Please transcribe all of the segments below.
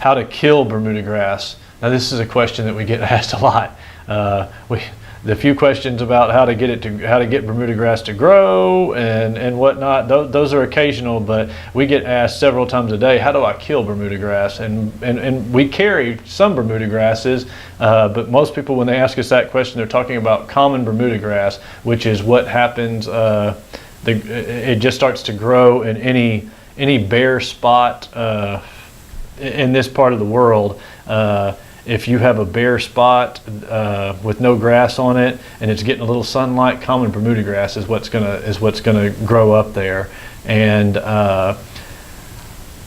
how to kill Bermuda grass. Now this is a question that we get asked a lot. The few questions about how to get Bermuda grass to grow and whatnot, those are occasional, but we get asked several times a day, how do I kill Bermuda grass? And we carry some Bermuda grasses, but most people, when they ask us that question, they're talking about common Bermuda grass, which is what happens. It just starts to grow in any bare spot in this part of the world. If you have a bare spot with no grass on it and it's getting a little sunlight, common Bermuda grass is what's gonna grow up there. And a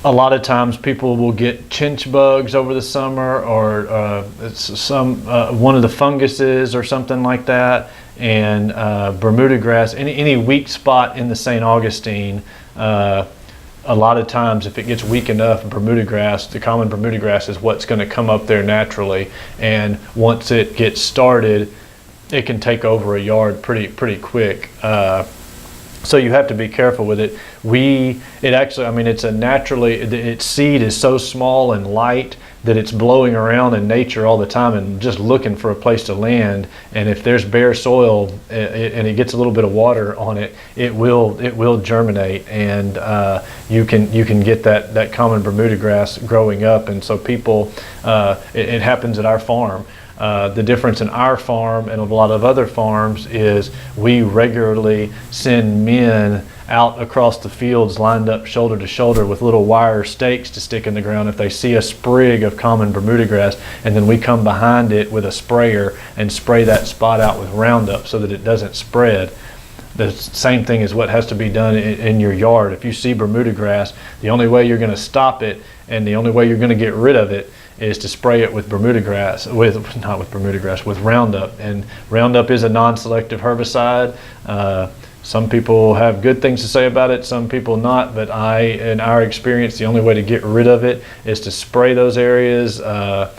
lot of times people will get chinch bugs over the summer, or one of the funguses or something like that. And Bermuda grass, any weak spot in the St. Augustine, a lot of times if it gets weak enough, Bermuda grass, the common Bermuda grass, is what's going to come up there naturally. And once it gets started, it can take over a yard pretty quick. So you have to be careful with it. Its seed is so small and light that it's blowing around in nature all the time and just looking for a place to land. And if there's bare soil and it gets a little bit of water on it, it will germinate, and you can get that common Bermuda grass growing up. And so people, it happens at our farm. The difference in our farm and a lot of other farms is we regularly send men out across the fields lined up shoulder to shoulder with little wire stakes to stick in the ground if they see a sprig of common Bermuda grass, and then we come behind it with a sprayer and spray that spot out with Roundup so that it doesn't spread. The same thing is what has to be done in your yard. If you see Bermuda grass, the only way you're going to stop it and the only way you're going to get rid of it is to spray it with with Roundup. And Roundup is a non-selective herbicide. Some people have good things to say about it, some people not, but in our experience, the only way to get rid of it is to spray those areas and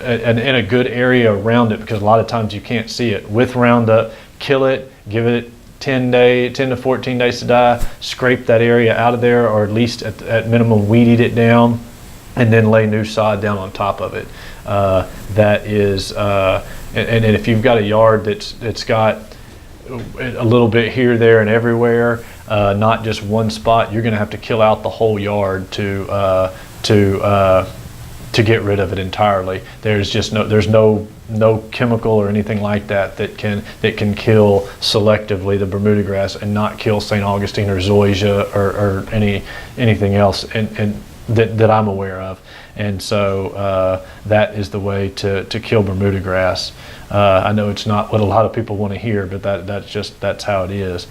in a good area around it, because a lot of times you can't see it. With Roundup, kill it, give it 10 to 14 days to die, scrape that area out of there, or at least at minimum weed eat it down, and then lay new sod down on top of it. That is, and if you've got a yard that's got a little bit here, there, and everywhere, not just one spot, you're going to have to kill out the whole yard to get rid of it entirely. There's no chemical or anything like that can kill selectively the Bermuda grass and not kill St. Augustine or zoysia or anything else and that I'm aware of. And so that is the way to kill Bermuda grass. I know it's not what a lot of people want to hear, but that's how it is.